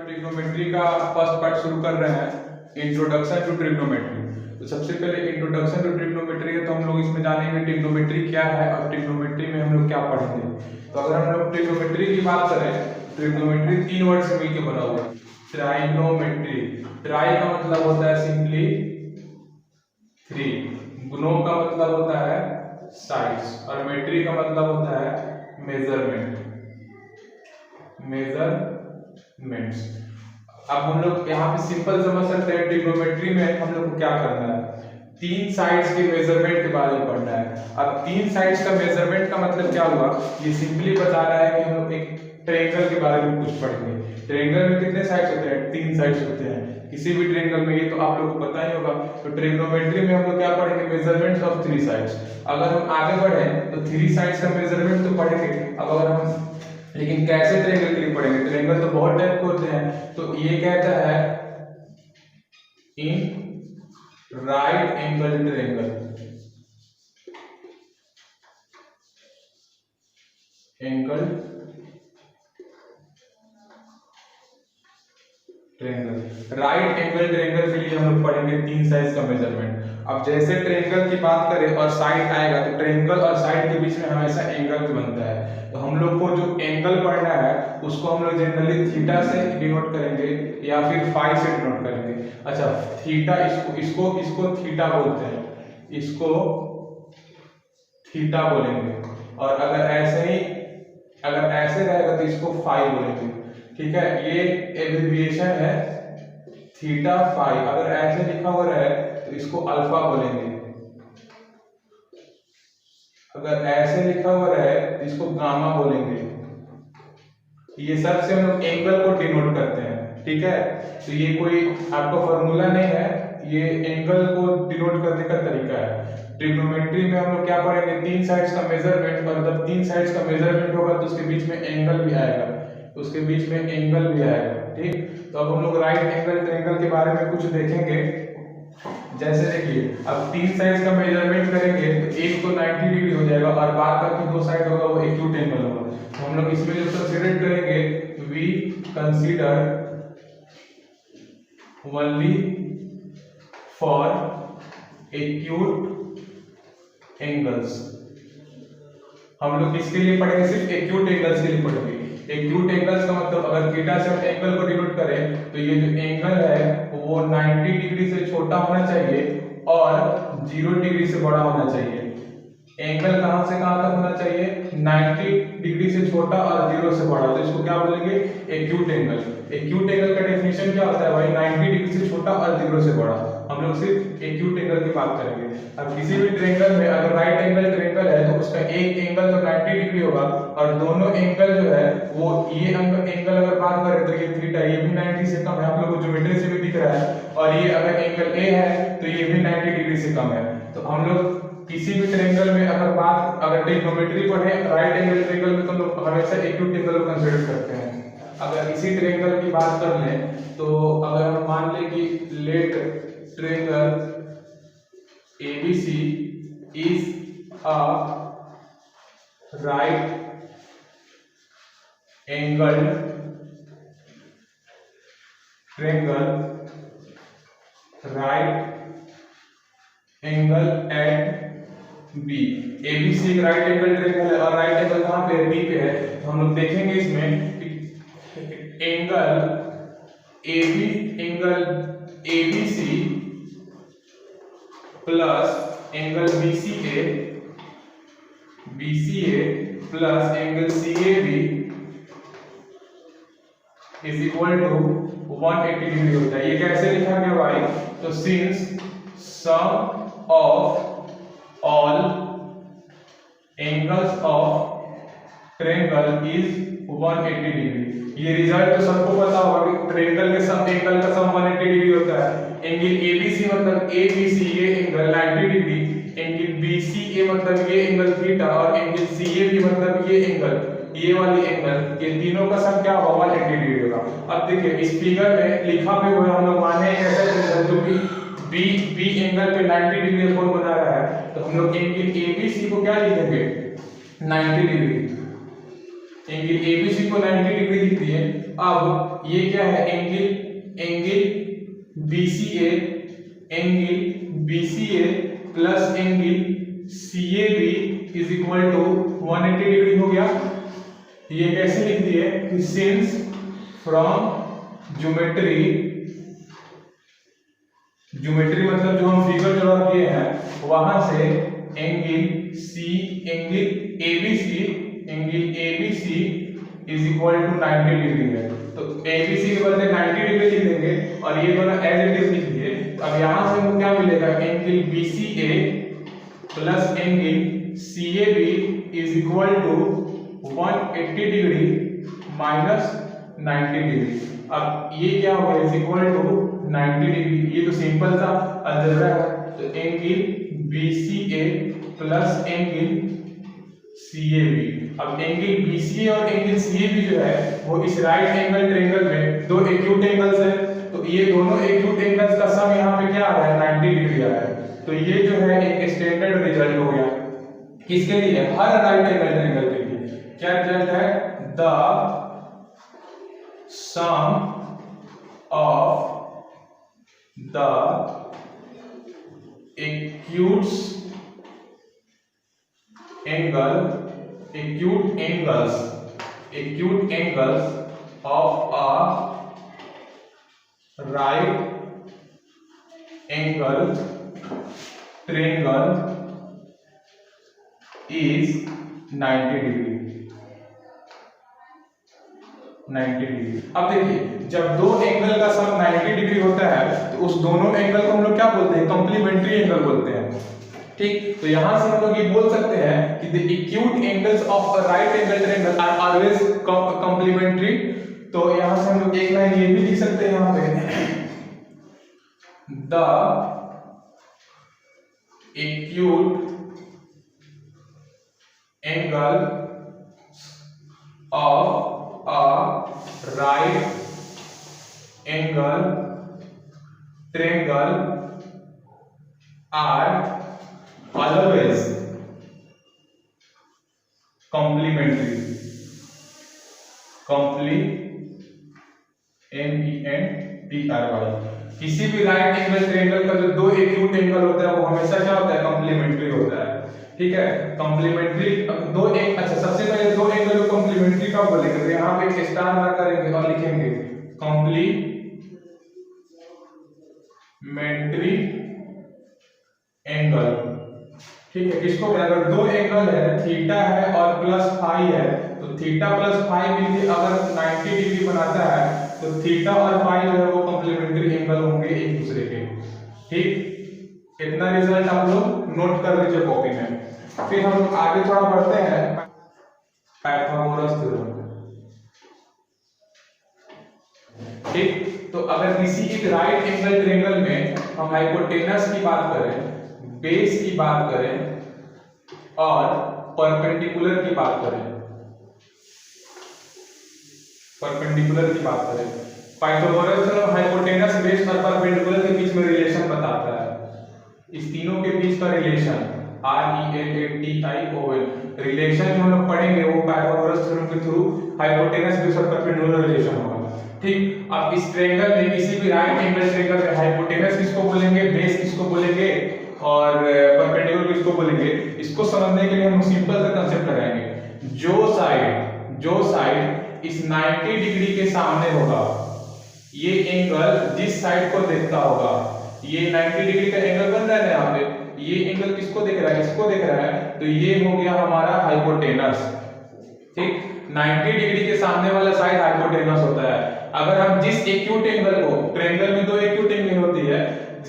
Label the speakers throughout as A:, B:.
A: Trigonometry का first part शुरू कर रहे हैं, इंट्रोडक्शन टू ट्रिग्नोमेट्री। तो सबसे पहले इंट्रोडक्शन टू ट्रिग्नोमेट्री है, तो हम लोग इसमें जानेंगे ट्रिग्नोमेट्री क्या है और ट्रिग्नोमेट्री में हम लोग क्या पढ़ेंगे। तो अगर हम लोग ट्रिग्नोमेट्री की बात करें, ट्रिग्नोमेट्री 3 वर्ड से मिलकर बना हुआ है। ट्राइग्नोमेट्री, ट्राई का मतलब होता है सिंपली 3, ग्नो का मतलब होता है साइड्स और मेट्री का मतलब होता है मेजरमेंट, मेजरमेंट्स। अब हम लोग यहाँ पे सिंपल समझ सकते हैं, ट्रिग्नोमेट्री में हम लोग को क्या करना है, 3 साइड्स के मेजरमेंट के बारे में पढ़ना है। अब 3 साइड्स का मेजरमेंट का मतलब क्या हुआ, ये सिंपली बता रहा है कि हम लोग एक ट्रायंगल के बारे में कुछ पढ़ेंगे। ट्रायंगल में कितने साइड्स होते हैं, 3 साइड्स होते हैं किसी भी ट्रायंगल में, ये तो आप लोग को पता ही होगा। तो ट्रिग्नोमेट्री में हम लोग क्या पढ़ेंगे, मेजरमेंट्स ऑफ 3 साइड्स। अगर हम आगे बढ़े तो 3 साइड्स का मेजरमेंट तो पढ़ेंगे। अब अगर हम लेकिन कैसे ट्रायंगल के लिए पढ़ेंगे, ट्रायंगल तो बहुत टाइप के होते हैं। तो ये कहता है in right angle triangle, angle triangle, right angle triangle के लिए हम लोग पढ़ेंगे 3 साइड्स का मेजरमेंट। अब जैसे ट्रायंगल की बात करें और साइड आएगा, तो ट्रायंगल और साइड के बीच में हमेशा एंगल बनता है। तो हम लोग को जो एंगल पढ़ना है उसको हम लोग जनरली थीटा से डिनोट करेंगे या फिर फाई से डिनोट करेंगे। अच्छा, थीटा, इसको थीटा बोलते हैं, इसको थीटा बोलेंगे। और अगर ऐसे रहेगा तो इसको फाई बोलेंगे। ठीक है, ये एब्रिविएशन है थीटा फाई। अगर ऐसे लिखा हुआ है तो इसको अल्फा बोलेंगे, अगर ऐसे लिखा हुआ है तो इसको गामा बोलेंगे। ये सब से हम लोग एंगल को डिनोट करते हैं। ठीक है, तो ये कोई आपका फॉर्मूला नहीं है, ये एंगल को डिनोट करने का तरीका है। ट्रिग्नोमेट्री में हम लोग क्या पढ़ेंगे, 3 साइड्स का मेजरमेंट, और जब 3 साइड्स का मेजरमेंट होगा तो उसके बीच में एंगल भी आएगा, उसके बीच में एंगल भी आएगा। ठीक, तो अब हम लोग राइट एंगल ट्रायंगल के बारे में कुछ देखेंगे। जैसे देखिए, अब 3 साइड्स का मेजरमेंट करेंगे तो एक तो 90 डिग्री हो जाएगा और बाद बाकी 2 साइड होगा वो एक्यूट एंगल होगा। तो हम लोग इसमें जो कंसीडर करेंगे, we consider only for acute angles. हम लोग किसके लिए पढ़ेंगे, सिर्फ एक्यूट एंगल्स के लिए पढ़ेंगे। एक्यूट एंगल्स का मतलब अगर थीटा से हम एंगल को डिनोट करें तो ये जो एंगल है वो 90 डिग्री से छोटा होना चाहिए और 0 डिग्री से बड़ा होना चाहिए। एंगल कहां से कहां तक होना चाहिए, 90 डिग्री से छोटा और 0 से बड़ा। तो इसको क्या बोलेंगे, एक्यूट एंगल। एक्यूट एंगल का डेफिनेशन क्या होता है भाई, 90 डिग्री से छोटा और 0 से बड़ा। हम लोग सिर्फ एक्यूट एंगल की बात करेंगे। अब किसी भी ट्रायंगल में अगर राइट एंगल ट्रायंगल है तो उसका एक एंगल तो 90 डिग्री होगा और दोनों एंगल जो है वो, ये एंगल अगर बात करें तो ये थीटा, ये भी 90 से कम है, आप लोगों को ज्योमेट्री से भी दिख रहा है। और ये अगर एंगल ए है तो ये भी 90 डिग्री से कम है। तो हम लोग किसी भी ट्रायंगल में अगर ट्रिग्नोमेट्री पढ़े राइट एंगल ट्रायंगल में, तो हम लोग हमेशा एक्यूट एंगल को कंसीडर करते हैं। अगर इसी ट्रायंगल की बात कर लें तो अगर हम मान लें कि let triangle ABC is a right angle triangle, right angle at B। ABC एक राइट एंगल ट्रायंगल है और राइट एंगल कहाँ पे है, B पे है। तो हम लोग देखेंगे इसमें angle ABC plus angle BCA plus angle CAB is equal to 180 degree होता है। ये कैसे लिखा गया भाई, तो since sum of all angles of triangle is 180 degree. ये रिजल्ट तो सबको पता होगा कि ट्रायंगल के सब एंगल का सम 180 डिग्री होता है। एंगल ABC मतलब ABC ये एंगल 90 डिग्री, एंगल BCA मतलब ये एंगल थीटा और एंगल CAB मतलब ये एंगल ये वाली एंगल, ये तीनों का सम क्या होगा 180 डिग्री होगा। अब देखिए इस फिगर में लिखा भी हुआ है, हम लोग माने एक ऐसा ट्रायंगल जो कि बी एंगल पे 90 डिग्री कोण बना रहा है, तो हम लोग एंगल एबीसी को क्या लिखेंगे 90 डिग्री, एंगल एबीसी को 90 डिग्री लिख दिए। अब ये क्या है angle BCA, angle BCA plus angle CAB is equal to 180 degree हो गया। ये कैसे लिख दिए कि सिंस फ्रॉम ज्योमेट्री मतलब जो हम फिगर ड्रॉ किए हैं वहां से angle ABC is equal to 90 degree है, तो एबीसी के बदले 90 डिग्री लिख देंगे और ये दोनों एज इट इज लिख दिए। अब यहां से हमको क्या मिलेगा angle BCA plus angle CAB is equal to 180 degree minus 90 degree. अब ये क्या होगा इज इक्वल टू 90 डिग्री, ये तो सिंपल सा अलजेब्रा है, तो angle BCA plus angle CAB. अब एंगल बीसीए और एंगल सीएबी जो है वो इस राइट एंगल ट्रायंगल में दो एक्यूट एंगल्स है, तो ये दोनों एक्यूट एंगल्स का सम यहाँ पे क्या आ रहा है 90 डिग्री आ रहा है। तो ये जो है एक स्टैंडर्ड रिजल्ट हो गया किसके लिए, हर राइट एंगल ट्रायंगल के लिए। क्या रिजल्ट है, the sum of the acute angles of a right angle triangle is 90 degree. अब देखिए जब दो एंगल का सम 90 डिग्री होता है तो उस दोनों एंगल को हम लोग क्या बोलते हैं, कॉम्प्लीमेंट्री एंगल बोलते हैं। ठीक, तो यहां से हम लोग ये बोल सकते हैं कि the acute angles of a right angle triangle are always complementary. तो यहां से हम लोग एक लाइन ये भी लिख सकते हैं यहां पे, the acute angle of a right angle triangle are always complementary, किसी भी राइट एंगल ट्रायंगल का जो दो एक्यूट एंगल होता है वो हमेशा क्या होता है, कॉम्प्लीमेंट्री होता है। ठीक है, कॉम्प्लीमेंट्री दो एक, अच्छा सबसे पहले दो एंगल को कॉम्प्लीमेंट्री कब बोलेंगे, तो यहाँ पे एक स्टार मार्क करेंगे और लिखेंगे कॉम्प्लीमेंट्री एंगल। ठीक है, किसको, अगर दो एंगल है थीटा है और प्लस फाई है, तो थीटा प्लस फाई मिलके अगर 90 डिग्री बनाता है तो थीटा और फाई जो है वो कॉम्प्लीमेंट्री एंगल होंगे एक दूसरे के। ठीक, इतना रिजल्ट आप लोग नोट कर लीजिए कॉपी में। फिर हम आगे थोड़ा बढ़ते हैं पाइथागोरस थ्योरम। ठीक, तो अगर किसी एक राइट एंगल ट्रायंगल में हम हाइपोटेनस की बात करें, बेस की बात करें और परपेंडिकुलर की बात करें, पाइथागोरस थ्योरम हाइपोटेनस, बेस और परपेंडिकुलर के बीच में रिलेशन बताता है। इस तीनों के बीच का रिलेशन RELATION रिलेशन जो हम लोग पढ़ेंगे वो पाइथागोरस थ्योरम के थ्रू हाइपोटेनस बेस और परपेंडिकुलर रिलेशन होगा। ठीक, अब इस ट्रायंगल में किसी भी राइट एंगल ट्रायंगल में हाइपोटेनस किसको बोलेंगे, बेस किसको बोलेंगे और परपेंडिकुलर किसको बोलेंगे, इसको समझने के लिए हम सिंपल सा कांसेप्ट लगाएंगे। जो साइड इस 90 डिग्री के सामने होगा, ये एंगल जिस साइड को देखता होगा, ये 90 डिग्री का एंगल बन रहा है यहाँ पे, ये एंगल किसको देख रहा है, इसको देख रहा है, तो ये हो गया हमारा हाइपोटेनस। ठीक, 90 डिग्री के सामने वाला साइड हाइपोटेनस होता है। अगर हम जिस एक्यूट एंगल को, ट्रायंगल में दो एक्यूट एंगल होती है,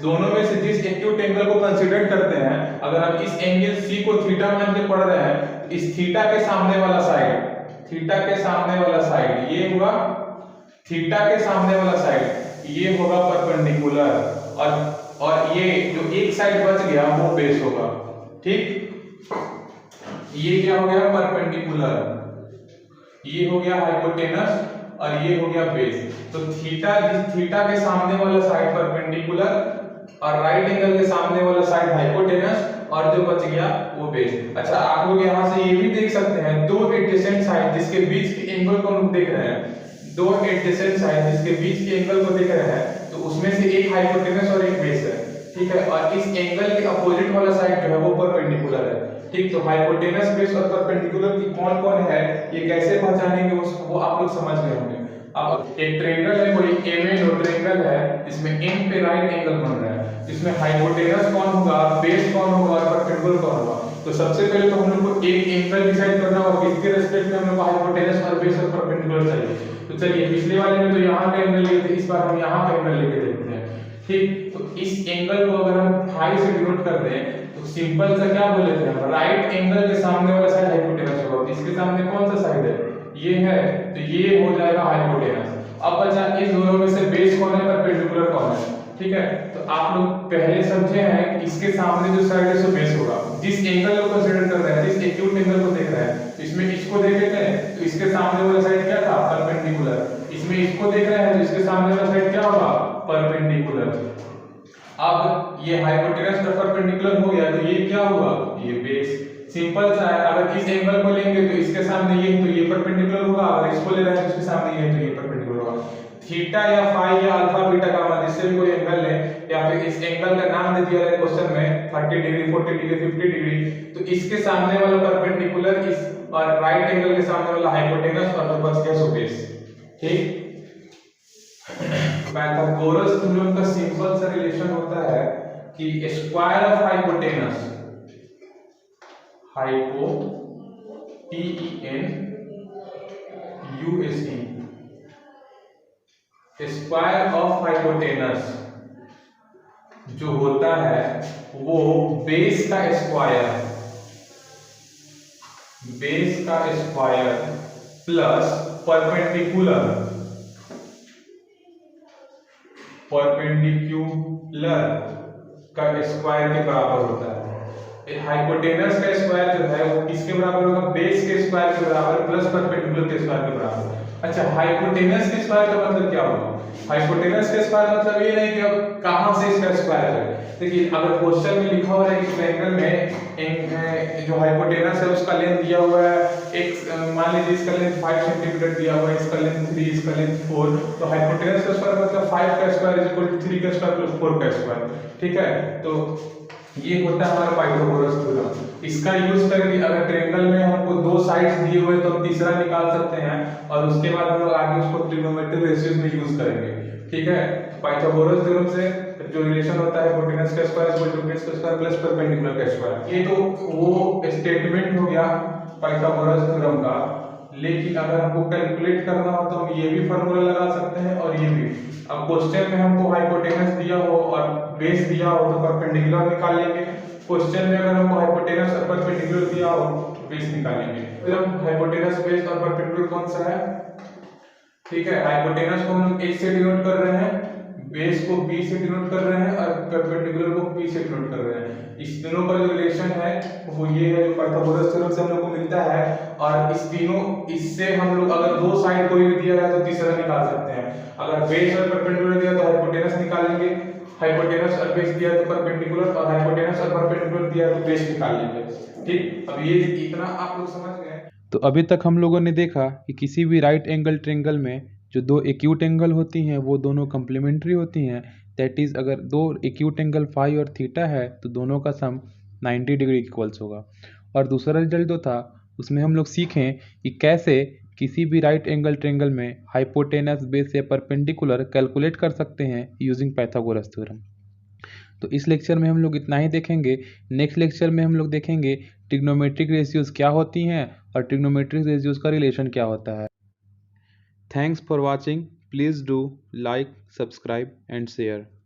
A: दोनों में से जिस एक्यूट एंगल को कंसीडर करते हैं, अगर हम इस एंगल C को थीटा मान के पढ़ रहे हैं, इस थीटा के सामने वाला साइड, ये होगा थीटा के सामने वाला साइड, ये होगा परपेंडिकुलर और ये जो एक साइड बच गया वो बेस होगा। ठीक, ये क्या हो गया परपेंडिकुलर ये हो गया हाइपोटेनस और ये हो गया बेस। तो थीटा, जिस थीटा के सामने वाला साइड परपेंडिकुलर और राइट एंगल के सामने वाला साइड हाइपोटेनस और जो बच गया वो बेस। अच्छा, आप लोग यहाँ से ये भी देख सकते हैं दो एडजेसेंट साइड जिसके बीच के एंगल को हम देख रहे हैं, दो एडजेसेंट साइड जिसके बीच के एंगल को देख रहे हैं, तो उसमें से एक हाइपोटेनस और एक बेस है, ठीक है। और इस एंगल के अपोजिट वाला साइड जो है वो परपेंडिकुलर है, ठीक। तो हाइपोटेनस, बेस और परपेंडिकुलर की कौन कौन है, ये कैसे पहचानेंगे वो आप लोग समझ गए होंगे। अब एक ट्रायंगल है, कोई एम ट्रायंगल है जिसमें एम पे राइट एंगल बन रहा है, इसमें हाइपोटेनस कौन होगा, बेस कौन होगा और परपेंडिकुलर कौन होगा। तो सबसे पहले तो हम लोग को एक एंगल डिसाइड करना होगा, इसके रिस्पेक्ट में हम लोग को हाइपोटेनस और बेस और परपेंडिकुलर चाहिए। तो चलिए, पिछले वाले में तो यहाँ पे एंगल लिए थे, इस बार हम यहाँ पे एंगल लेके देखते हैं, ठीक। तो इस एंगल को अगर हम फाई से डिनोट कर दें तो सिंपल सा क्या बोले थे हम, राइट एंगल के सामने वाला साइड हाइपोटेनस होगा। इसके सामने कौन सा साइड है, ये है, तो ये हो जाएगा हाइपोटेनस। अब बचा इस दोनों में से बेस कौन है, परपेंडिकुलर कौन है, ठीक है। तो आप लोग पहले समझे हैं कि इसके सामने जो साइड है सो बेस होगा। जिस एंगल को कंसीडर कर रहे हैं, जिस एक्यूट एंगल को देख रहे हैं, इसमें इसको देख रहे हैं तो इसके सामने वाला साइड क्या था, परपेंडिकुलर। इसमें इसको देख रहे हैं तो इसके सामने वाला साइड क्या होगा, परपेंडिकुलर। अब ये हाइपोटेनस का परपेंडिकुलर हो गया तो ये क्या हुआ, ये बेस। सिंपल सा है, अगर इस एंगल को लेंगे तो इसके सामने ये, तो ये परपेंडिकुलर होगा, अगर इसको ले रहे हैं तो इसके सामने ये, तो ये परपेंडिकुलर होगा। थीटा या फाई या अल्फा बीटा गामा, जिससे भी कोई एंगल ले, या फिर इस एंगल का नाम दे दिया है क्वेश्चन में 30 डिग्री, 40 डिग्री, 50 डिग्री, तो इसके सामने वाला परपेंडिकुलर इस और राइट एंगल के सामने वाला हाइपोटेनस और जो बच गया सो बेस, ठीक। पाइथागोरस थ्योरम का सिंपल सा रिलेशन होता है कि square of hypotenuse, hypo T E N U S E, square of hypotenuse जो होता है वो बेस का स्क्वायर, बेस का स्क्वायर प्लस परपेंडिकुलर, परपेंडिकुलर का स्क्वायर के बराबर होता है। हाइपोटेनस का स्क्वायर जो है वो किसके बराबर होगा, बेस के स्क्वायर के बराबर प्लस परपेंडिकुलर के स्क्वायर के बराबर। अच्छा, हाइपोटेनस के स्क्वायर का मतलब क्या होगा, हाइपोटेनस के स्क्वायर मतलब ये नहीं कि अब कहां से इसका स्क्वायर है। देखिए, अगर क्वेश्चन में लिखा हुआ है कि ट्रायंगल में जो हाइपोटेनस है उसका लेंथ दिया हुआ है एक, मान लीजिए इसका लेंथ 5 सेंटीमीटर दिया हुआ है, इसका लेंथ 3, इसका लेंथ 4, तो हाइपोटेनस का स्क्वायर मतलब 5 का स्क्वायर इज इक्वल टू 3 का स्क्वायर प्लस 4 का स्क्वायर, ठीक है। तो ये होता है हमारा पाइथागोरस थ्योरम। इसका यूज करके अगर ट्रायंगल में हमको दो साइड्स दिए हुए तो हम तीसरा निकाल सकते हैं, और उसके बाद हम लोग आगे उसको ट्रिग्नोमेट्रिक रेशियोज में यूज करेंगे, ठीक है। पाइथागोरस थ्योरम से जो रिलेशन होता है हाइपोटेनस का स्क्वायर इक्वल टू बेस का स्क्वायर प्लस परपेंडिकुलर का स्क्वायर, ये तो वो स्टेटमेंट हो गया पाइथागोरस थ्योरम का। लेकिन अगर हमको कैलकुलेट करना हो तो हम ये भी फार्मूला लगा सकते हैं और ये भी। अब क्वेश्चन में हमको हाइपोटेनस दिया हो और बेस दिया हो तो परपेंडिकुलर निकाल लेंगे, क्वेश्चन में अगर हमको हाइपोटेनस और परपेंडिकुलर दिया हो तो बेस निकालेंगे। फिर हम हाइपोटेनस, बेस और परपेंडिकुलर कौन सा है, ठीक है। हाइपोटेनस को हम H से डिनोट कर रहे हैं, बेस को B से डिनोट कर रहे हैं और परपेंडिकुलर को P से डिनोट कर रहे हैं। इस तीनों का जो रिलेशन है वो ये है जो पाइथागोरस थ्योरम से हम लोग को मिलता है। और इस तीनों, इससे हम लोग अगर दो साइड कोई भी दिया है तो तीसरा निकाल सकते हैं। अगर बेस और परपेंडिकुलर दिया तो हाइपोटेनस निकालेंगे, हाइपोटेनस और बेस दिया तो परपेंडिकुलर, और हाइपोटेनस और परपेंडिकुलर दिया तो बेस निकाल लेंगे, ठीक। अब ये इतना आप लोग समझ गए।
B: तो अभी तक हम लोगों ने देखा कि किसी भी राइट एंगल ट्रायंगल में जो दो एक्यूट एंगल होती हैं वो दोनों कम्प्लीमेंट्री होती हैं। दैट इज़, अगर दो एक्यूट एंगल फाई और थीटा है तो दोनों का सम 90 डिग्री इक्वल्स होगा। और दूसरा रिजल्ट जो था उसमें हम लोग सीखें कि कैसे किसी भी राइट एंगल ट्रायंगल में हाइपोटेनस, बेस या परपेंडिकुलर कैलकुलेट कर सकते हैं यूजिंग पाइथागोरस थ्योरम। तो इस लेक्चर में हम लोग इतना ही देखेंगे। नेक्स्ट लेक्चर में हम लोग देखेंगे ट्रिग्नोमेट्रिक रेशियोज क्या होती हैं और ट्रिग्नोमेट्रिक रेशियोज का रिलेशन क्या होता है। Thanks for watching. Please do like, subscribe and share.